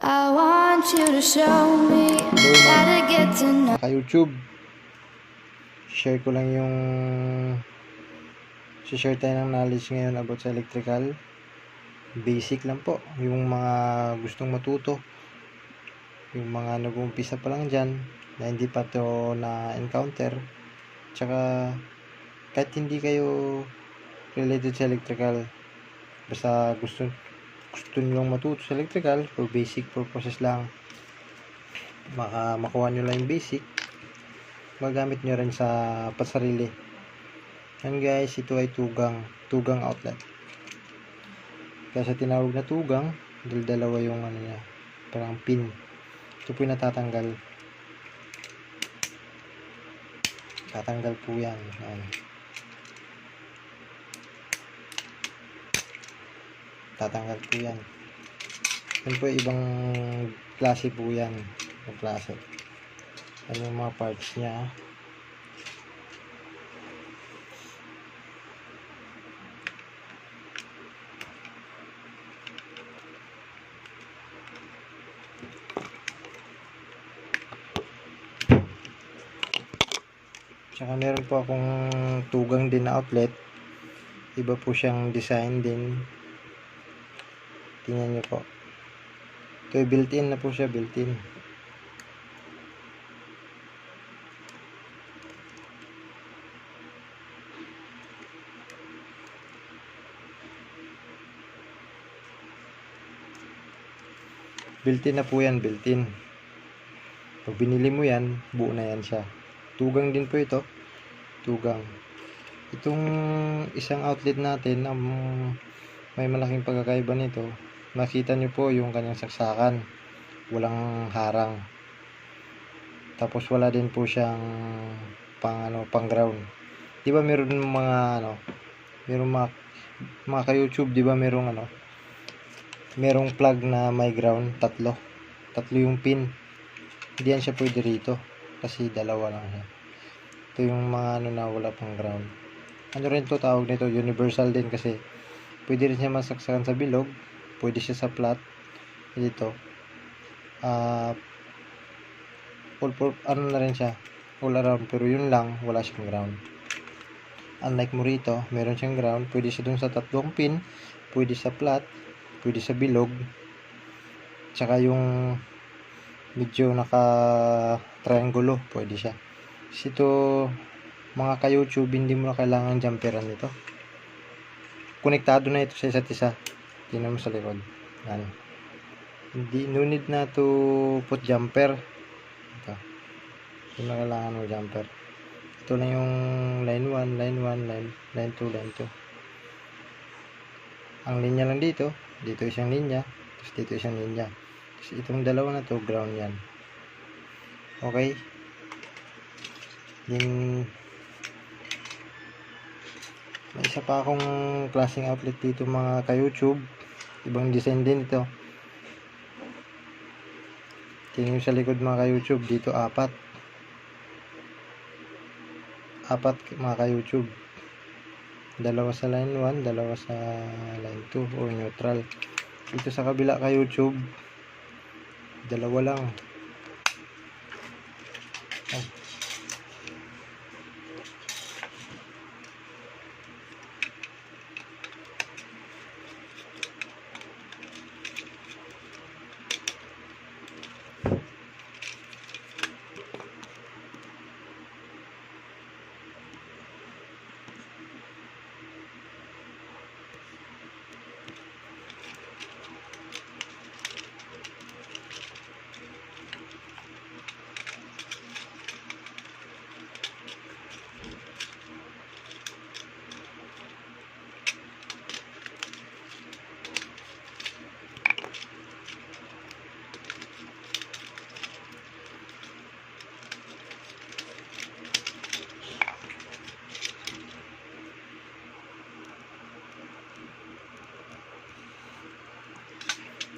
I want you to show me how to get to know. YouTube, share ko lang yung share tayo ng knowledge ngayon about sa electrical. Basic lang po, yung mga gustong matuto, yung mga nag-uumpisa pa lang dyan na hindi pa to na encounter, tsaka kahit hindi kayo related sa electrical, basta gusto niyo matuto sa electrical for basic purposes lang, makuha nyo lang yung basic, magamit nyo rin sa pasarili. Yan guys, ito ay tugang outlet. Kaya sa tinawag na tugang, dalawa yung ano niya, parang pin. Ito po yung natatanggal. Tatanggal po yan. Ayan. Tatanggal po yan. Yan po ibang klase po yan. Ibang klase. Yan yung mga parts niya. Tsaka meron po akong tugang din na outlet. Iba po siyang design din. Tingnan nyo po. Ito ay built-in na po siya, built-in. Built-in na po yan, built-in. Pag binili mo yan, buo na yan siya. Tugang din po ito. Tugang. Itong isang outlet natin, may malaking pagkakaiba nito. Makita nyo po yung kanyang saksakan. Walang harang. Tapos wala din po siyang pang ground. Di ba meron mga meron mga ka-YouTube, di ba merong plug na may ground, tatlo yung pin. Hindi yan siya pwede rito kasi dalawa lang siya. Ito yung mga na wala pang ground. Ano rin to tawag nito, universal din kasi pwede rin siya masaksakan sa bilog, pwede siya sa flat dito. Ano na rin siya, all around, pero yun lang, wala siyang ground. Unlike mo rito, meron siyang ground, pwede siya dun sa tatlong pin, pwede sa flat, pwede sa bilog, tsaka yung medyo naka-triangulo, pwede siya. Kasi ito, mga ka-YouTube, hindi mo na kailangan jumperan nito. Konektado na ito sa isa't isa. Tingnan mo sa likod. Yan. No need na to put jumper. Ito. Hindi na kailangan mo jumper. Ito na yung line 1, line 1, line 2, line 2. Ang linya lang dito isang linya, tapos dito isang linya. Tapos itong dalawa na to, ground yan. Okay? Then, may isa pa akong klaseng outlet dito mga ka-YouTube. Ibang design din ito. Tingnan sa likod mga ka-YouTube. Dito apat mga ka-YouTube. Dalawa sa line 1, dalawa sa line 2 or neutral. Dito sa kabila ka-YouTube, dalawa lang.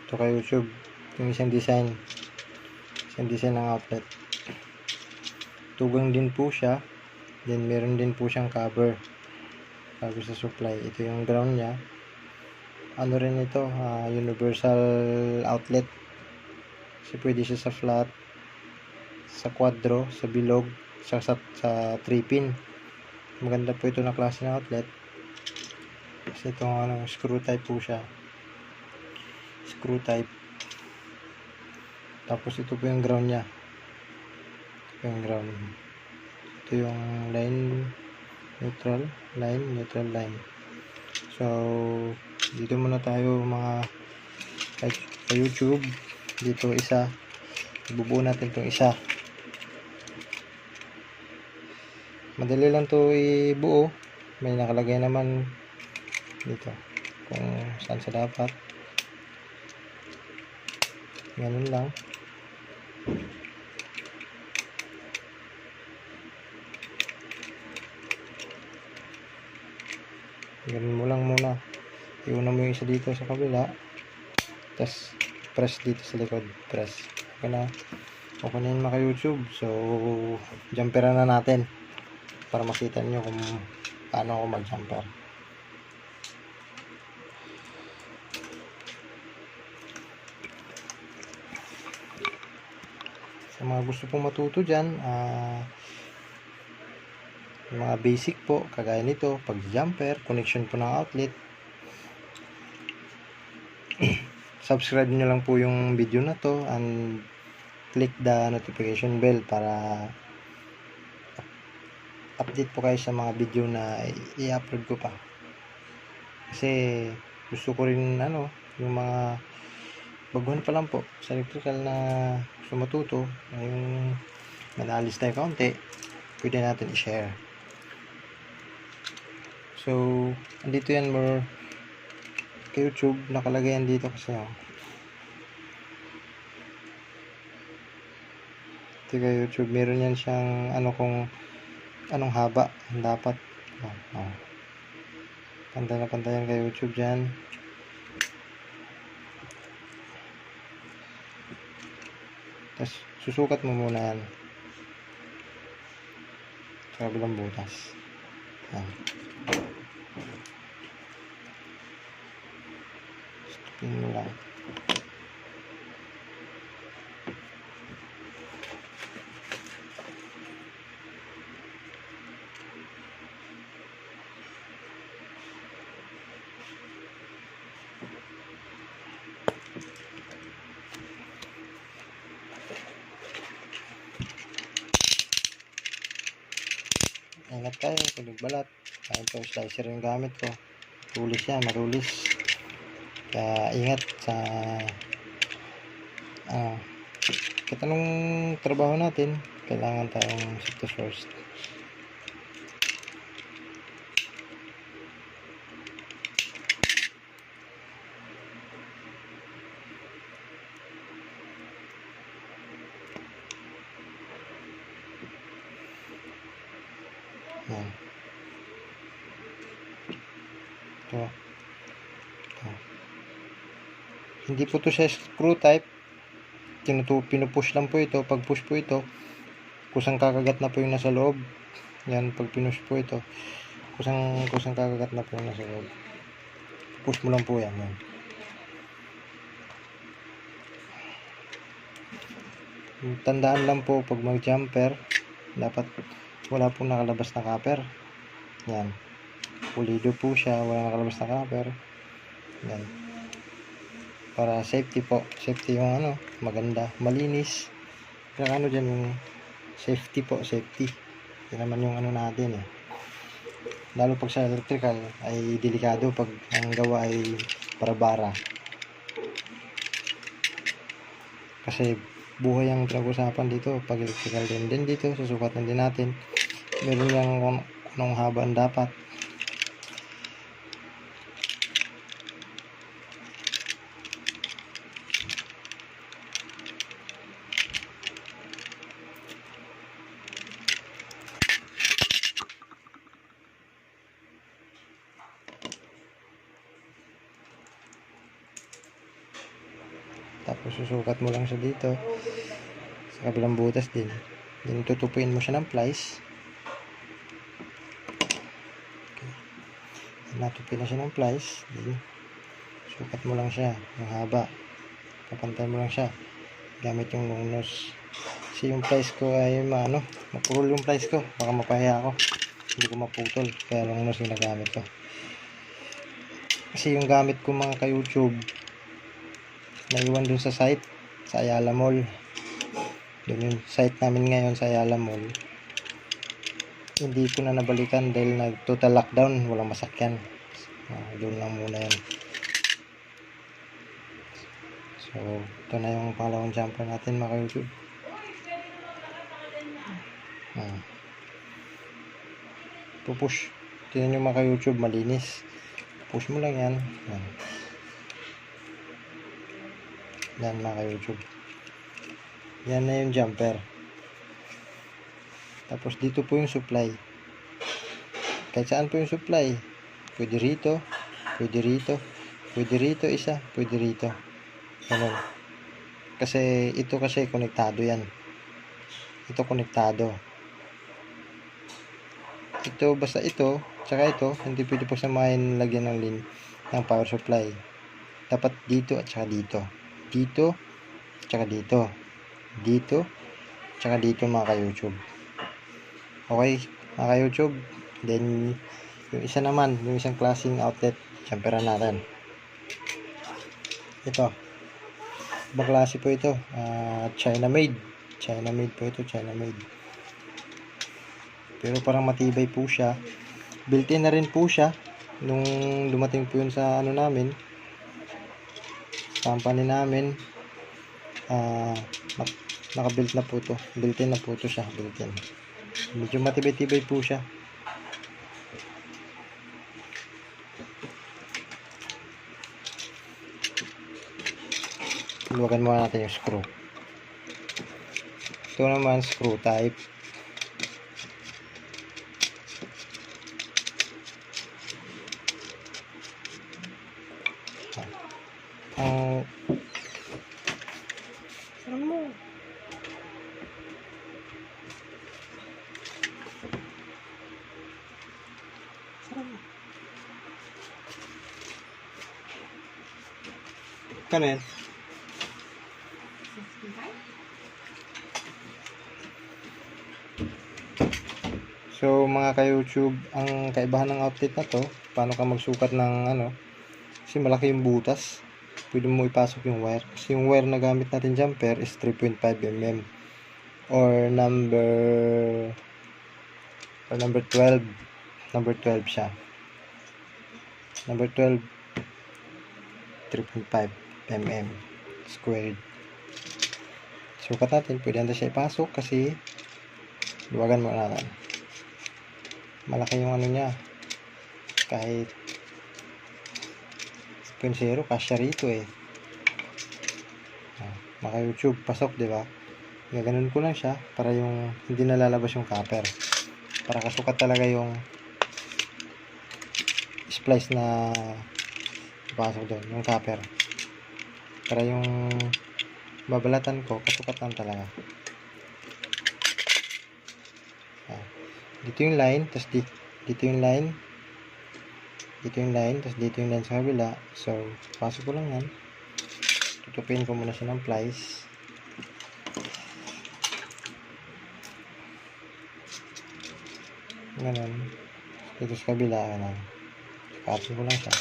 Ito kay YouTube, yung isang design ng outlet. Tugang din po siya, then meron din po siyang cover sa supply. Ito yung ground niya. Ano rin ito, universal outlet. Kasi pwede siya sa flat, sa quadro, sa bilog, sa 3 pin. Maganda po ito na klase ng outlet. Kasi itong screw type po siya. Screw type. Tapos ito po yung ground niya. Ito yung ground. Ito yung line, neutral, line. So, dito muna tayo mga sa YouTube. Dito isa. Ibubuo natin itong isa. Madali lang to ibuo. May nakalagay naman dito kung saan sa dapat. Ganun lang. Ganun mo lang muna. Iuna mo yung isa dito sa kabila. Tapos press dito sa likod. Press. Okay na. Okay na yun mga YouTube. So, jumperan na natin. Para makita nyo kung paano ako mag-jumper. Sa mga gusto pong matuto dyan, yung mga basic po, kagaya nito, pag-jumper, connection po ng outlet. Subscribe nyo lang po yung video na to and click the notification bell para update po kayo sa mga video na i-upload ko pa. Kasi gusto ko rin yung mga baguhan pa lang po sa electrical na gusto matuto, yung manalis tayo kaunti, pwede natin i-share. So, andito yan more kay YouTube, nakalagay yan dito kasi ito kay YouTube, meron yan siyang kung anong haba ang dapat. Pantay na pantay yan kay YouTube dyan. Tapos susukat mo muna yan sa kabilang butas. Stopin mo lang. Ingat kayo pag nagbalat. Ito slicer yung gamit ko. Tulis yan, matulis. Kaya ingat sa kahit anong trabaho natin, kailangan tayong safety first. Yan. Ito. Hindi po to siya screw type. Pinupush lang po ito. Pag push po ito, kusang kakagat na po yung nasa loob. Yan, pag pinush po ito, kusang kakagat na po yung nasa loob. Push mo lang po yan. Tandaan lang po pag mag-jumper, dapat wala pong nakalabas na copper. Yan. Pulido po siya, wala nakalabas na copper. Yan. Para safety po. Safety yung maganda, malinis. Kaya dyan yung safety po, safety. Yan naman yung natin Lalo pag sa electrical ay delikado pag ang gawa ay para-bara. Kasi buhay ang pinag-usapan dito pag electrical din. Then dito, susukatan din natin. Meron yung anong haba ang dapat. Tapos susukat mo lang siya dito sa kabilang butas din. Then tutupuin mo siya ng plies. Okay. Natupi na siya ng plies. Then sukat mo lang siya ng haba. Papantay mo lang siya. gamit yung long nose. Kasi yung price ko ay mapurol yung price ko, baka mapahiya ako, hindi ko maputol, kaya long nose yung nagamit ko. Kasi yung gamit ko mga ka-YouTube, naiwan dun sa site, sa Ayala Mall. Dun yung site namin ngayon sa Ayala Mall. Hindi ko na nabalikan dahil nag-total lockdown, walang masakyan. Doon lang muna yan. So, ito na yung pangalawang jumper natin mga ka-YouTube. Pupush. Tingnan nyo mga ka-YouTube, malinis. Push mo lang yan. Yan mga ka-YouTube. Yan na yung jumper. Tapos dito po yung supply. Kahit saan po yung supply. Pwede rito, pwede rito, pwede rito isa, pwede rito. Ganun. Kasi ito kasi konektado yan. Ito konektado. Ito, basta ito, tsaka ito, hindi pwede po samahin lagyan ng ng power supply. Dapat dito at tsaka dito. Dito, tsaka dito. Dito, tsaka dito mga ka-YouTube. Okay, mga ka-YouTube. Then, yung isa naman, yung isang klaseng outlet, jumperan natin. Ito. Ibang klase po ito. China made. China made po ito, China made. Pero parang matibay po siya. Built-in na rin po siya. Nung dumating po yun sa namin, company namin, naka-built na po to. Built-in na po to siya. Built-in. Medyo matibay-tibay po siya. Luwagan muna natin yung screw. Ito naman screw type. Sarang mo. Sarang mo. Kanin. So mga ka-YouTube, ang kaibahan ng outlet na to, paano ka magsukat ng kasi malaki yung butas, pwede mo ipasok yung wire. Kasi yung wire na gamit natin jumper is 3.5 mm or number 12. Number 12 siya. Number 12, 3.5 mm squared. Sukat natin, pwede natin siya ipasok kasi luwagan mo natin. Malaki yung niya. Kahit 0.0 kasya rito eh. Maka YouTube, pasok, di ba? Gaganon ko lang siya para yung hindi nalalabas yung copper. Para kasukat talaga yung splice na pasok doon, yung copper. Para yung babalatan ko, kasukat lang talaga. Dito yung line, tapos dito yung line, dito yung line, tapos dito yung line sa kabila. So, pasok ko lang yan. Tutupin ko muna siya ng plies. Ganun. Dito sa kabila, ganun. Pasok ko lang siya.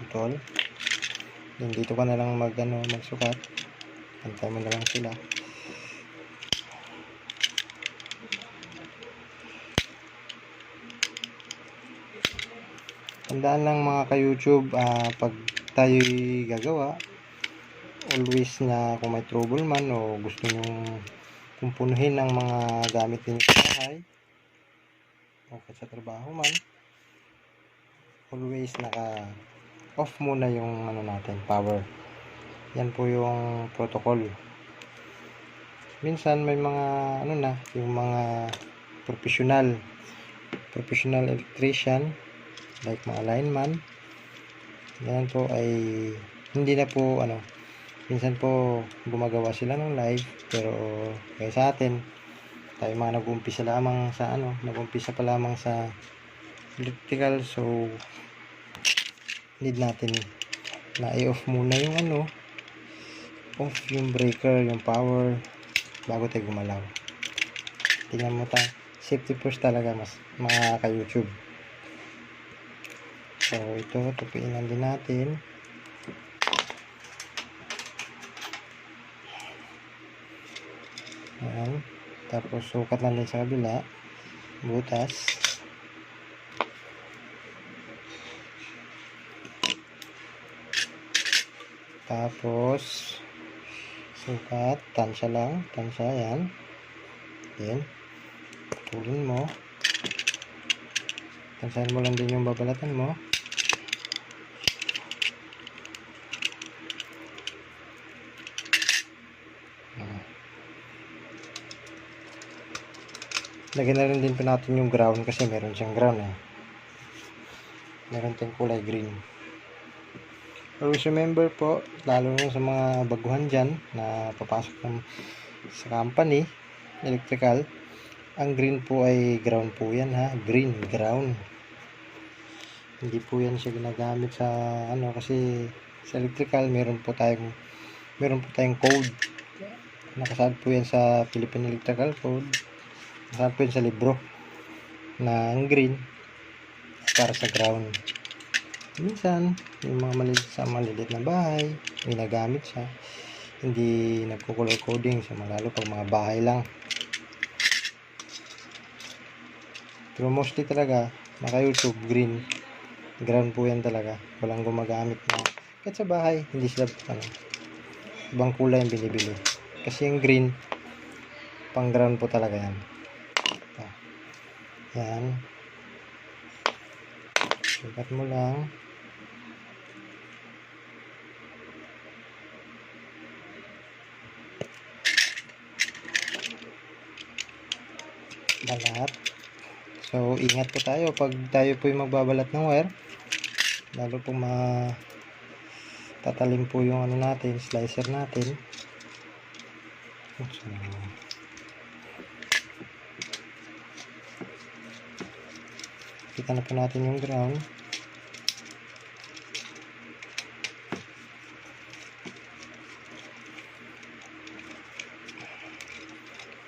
Putol. Then dito ka na lang magsukat. Antay mo na lang sila. Tandaan lang mga ka-YouTube, pag tayo'y gagawa, always na kung may trouble man o gusto nyong kumpunuhin ng mga gamit ninyo sa bahay o sa trabaho man, always naka off muna yung natin, power. Yan po yung protocol. Minsan may mga yung mga professional electrician like mga lineman, yan po ay hindi na po minsan po gumagawa sila ng live, pero kaya sa atin Tayo mga nag-umpisa lamang sa nag-umpisa pa lamang sa electrical, so need natin na i-off muna yung off yung breaker, yung power bago tayo gumalaw. Tingnan mo tayo, safety first talaga mas mga ka-YouTube. So ito, tupiin din natin. Ayan. Tapos sukat lang din sa kabila, butas. Tapos sukat, tansya lang, tansya, yan. Then pulin mo, tansahan mo lang din yung babalatan mo. Lagyan na rin din po natin yung ground kasi meron siyang ground meron tayong kulay green. Always remember po, lalo na sa mga baguhan dyan na papasok sa company electrical, ang green po ay ground po yan green ground. Hindi po yan siya ginagamit sa kasi sa electrical meron po tayong code. Nakasaad po yan sa Philippine Electrical Code. Nakasaad po yan sa libro na ang green para sa ground. Minsan yung mga maliliit na bahay ginagamit siya, hindi nagko-color coding sa lalo pag mga bahay lang. Pero mostly talaga mga YouTube, green ground po yan talaga. Walang gumagamit na kahit sa bahay, hindi sila ibang kulay ang binibili kasi yung green pang ground po talaga yan. Yan, sukat mo lang. Balat. So ingat po tayo pag tayo po yung magbabalat ng wire, lalo po tatalim po yung natin, slicer natin. So, kita na po natin yung ground.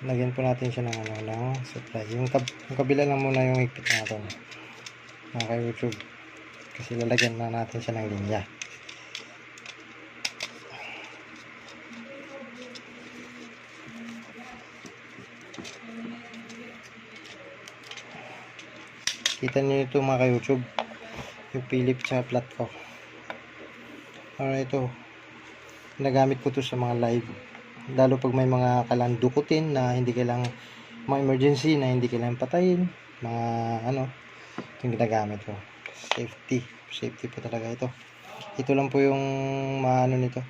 Lagyan po natin siya ng supply. Yung kabila lang muna yung higpit natin mga ka-YouTube, kasi lalagyan na natin siya ng linya. Kita niyo ito mga ka-YouTube, yung Philip tsaka flat ko. Ito, nagamit ko to sa mga live, lalo pag may mga kailangan dukutin na hindi kailangan, mga emergency na hindi kailangan patayin, mga itong ginagamit ko. Safety po talaga ito. Ito lang po yung nito,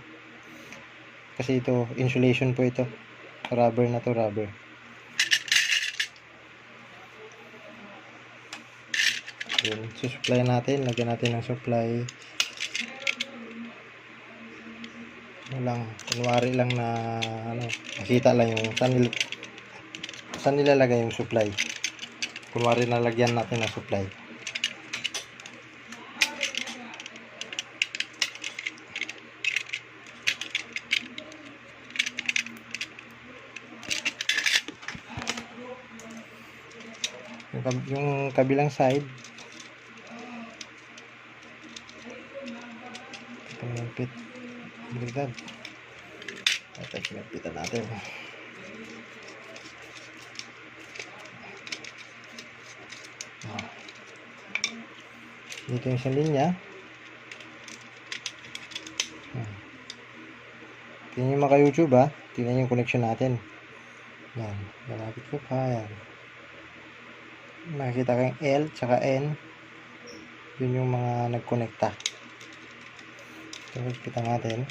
kasi ito insulation po ito, rubber na to, rubber. Yun, supply natin, lagyan natin ng supply. Kunwari lang na makita lang yung saan nilalagay yung supply. Kunwari nalagyan natin ng supply. Yung kabilang side, pinagpit agad. Ito, pinagpitan natin. Dito yung isang linya. Tingnan nyo mga YouTube tingnan yung connection natin. Yan, malapit ko pa. Yan, nakikita kayong L tsaka N, yun yung mga nagkonekta. Ito, kita natin.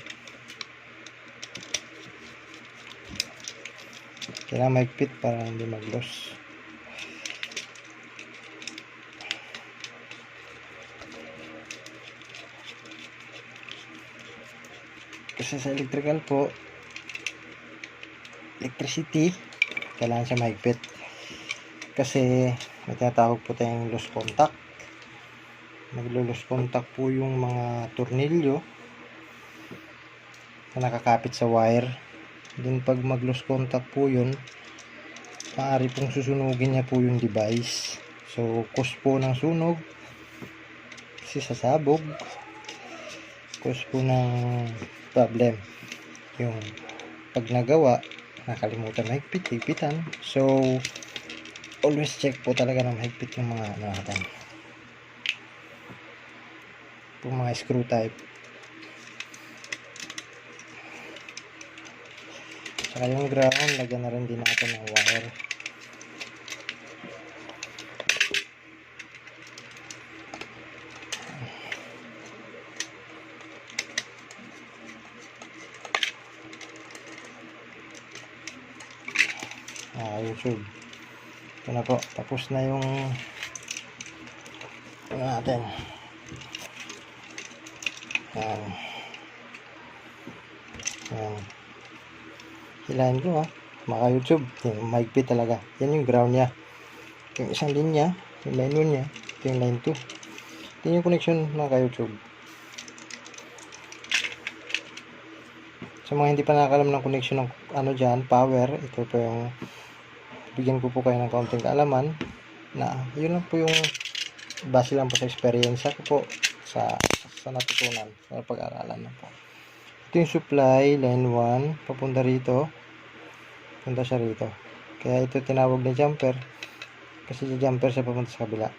Kailangan maigpit para hindi mag-loss. Kasi sa electrical po, electricity, kailangan siya mahigpit. Kasi may tinatawag po tayong loose contact. Maglo-loose contact po yung mga tornilyo na nakakapit sa wire. Then pag mag-loose contact po yun, maaari pong susunugin niya po yung device. So cause po ng sunog kasi sasabog, cause po ng problem yung pag nagawa, nakalimutan higpitan. So always check po talaga na mahigpit yung mga natin, yung mga screw type. Saka yung ground, lagyan na rin din natin ng wire. YouTube. Ito na po, tapos na yung ano natin. Yan. Hilahin ko mga YouTube, mahigpit talaga. Yan yung ground nya, yung isang linya, yung line 1 nya, ito yung line 2. Ito yung connection mga YouTube. Sa mga hindi pa nakakalam ng connection ng ano dyan, power, ito po yung bigyan ko po kayo ng kaunting kaalaman na yun lang po yung base lang po sa experience ko po sa natutunan sa pag-aralan na po. Ito yung supply line 1 papunta rito, punta siya rito, kaya ito tinawag na jumper kasi jumper siya papunta sa kabila.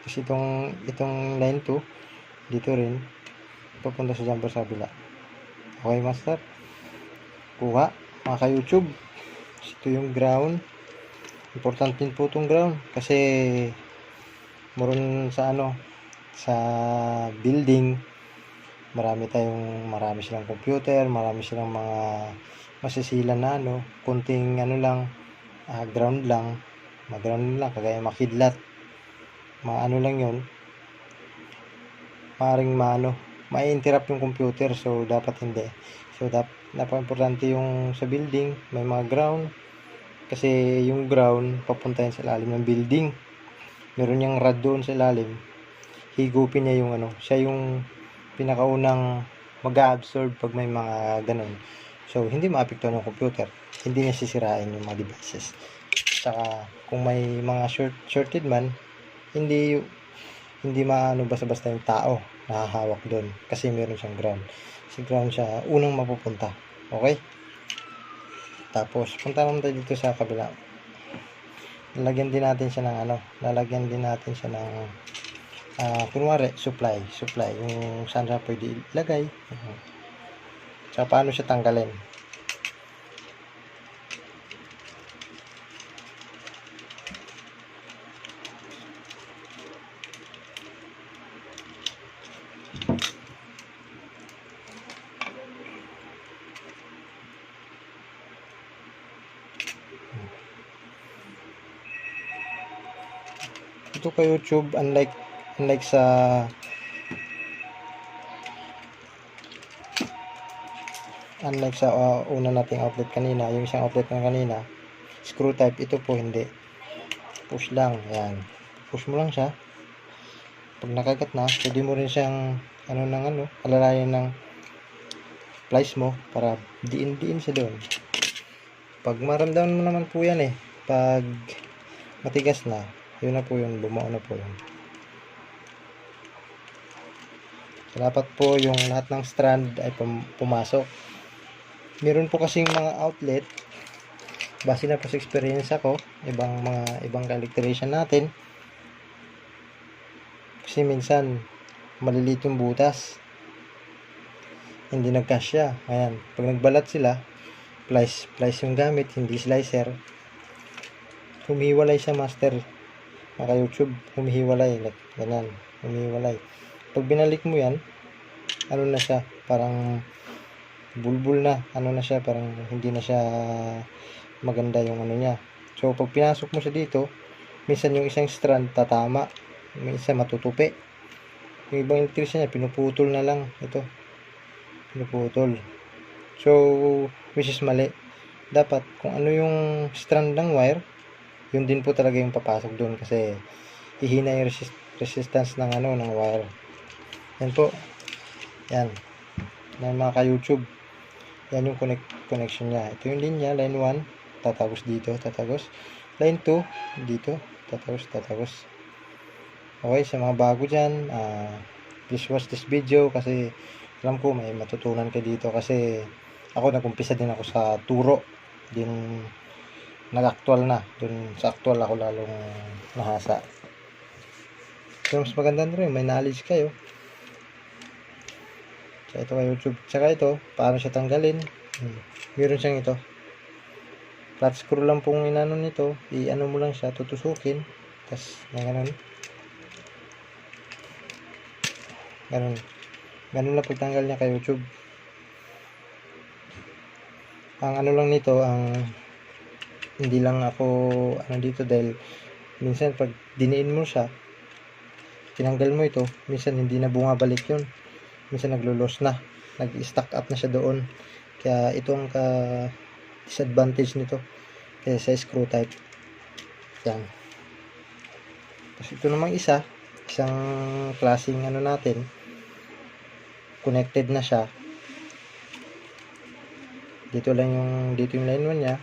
Kasi itong line 2 dito rin papunta sa jumper sa kabila. Okay master, kuha mga ka-YouTube. Ito yung ground. Important din po itong ground kasi meron sa sa building, marami silang computer, marami silang mga masisilan na kunting ground lang, kagaya makidlat, lang yun, maaaring ma-interrupt yung computer. So dapat hindi. So napaka-importante yung sa building may mga ground, kasi yung ground papunta yan sa ilalim ng building. Meron niyang rod doon sa ilalim, higupin niya yung siya yung pinakaunang mag-absorb pag may mga ganun. So hindi maapektuhan ng computer, hindi niya sisirain yung mga devices. Saka kung may mga shorted man, hindi basta-basta yung tao nakahawak doon kasi meron siyang ground. Si ground siya unang mapupunta. Okay, tapos punta naman tayo dito sa kabila. Lalagyan din natin siya ng kunwari supply yung saan siya pwede ilagay, tsaka paano siya tanggalin. Ito kay YouTube, unlike sa una nating outlet kanina, yung isang outlet na kanina screw type, ito po hindi, push lang. Yan, push mo lang siya. Pag nakagat na, pwede mo rin siyang alalayan ng plies mo para diin siya doon. Pag maramdaman mo naman po yan pag matigas na, yun na po yun, bumuo na po yun. So, dapat po yung lahat ng strand ay pumasok. Meron po kasing mga outlet, base na po sa experience ko, ibang ka-electrician natin, kasi minsan maliliit yung butas, hindi nagkasya. Ayan, pag nagbalat sila, plies yung gamit, hindi slicer, humiwalay siya master. Mga YouTube, humihiwalay, ganyan, humihiwalay. Pag binalik mo yan, na siya, parang bulbul na, siya, parang hindi na siya maganda yung niya. So pag pinasok mo siya dito, minsan yung isang strand tatama, minsan matutupi. Yung ibang electrician niya, pinuputol na lang ito, pinuputol. So which is mali. dapat kung ano yung strand ng wire, yun din po talaga yung papasok doon kasi hihina yung resistance ng ng wire. Yan po. Yan. Yan mga ka-YouTube. Yan yung connection niya. Ito yung linya, line 1, tatagos dito, tatagos. Line 2, dito, tatagos. Okay, sa mga bago dyan, please watch this video kasi alam ko may matutunan kayo dito kasi ako nag-umpisa din ako sa turo. Din nag-actual na. Dun sa actual ako lalong nahasa. So, mas maganda na rin, may knowledge kayo. So, ito kay YouTube. Tsaka ito, paano siya tanggalin? Meron siyang ito. Flat screw lang pong inano nito. I-ano mo lang siya, tutusukin. Tapos, ganun. Ganun lang pagtanggal niya kay YouTube. Ang ano lang nito, hindi lang ako dito dahil minsan pag diniin mo siya, tinanggal mo ito, minsan hindi na bumabalik yun. Minsan naglo-loss na. Nag-stack up na siya doon. Kaya ito ang disadvantage nito. Kaya sa screw type. Yan. Tapos ito namang isang klaseng natin. Connected na siya. Dito yung line 1 niya.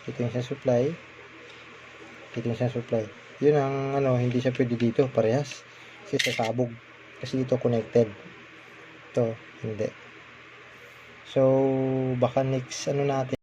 Dito yung sa supply. Yun ang hindi siya pwede dito parehas. Kasi sasabog. Kasi dito connected. Ito, hindi. So, baka next natin.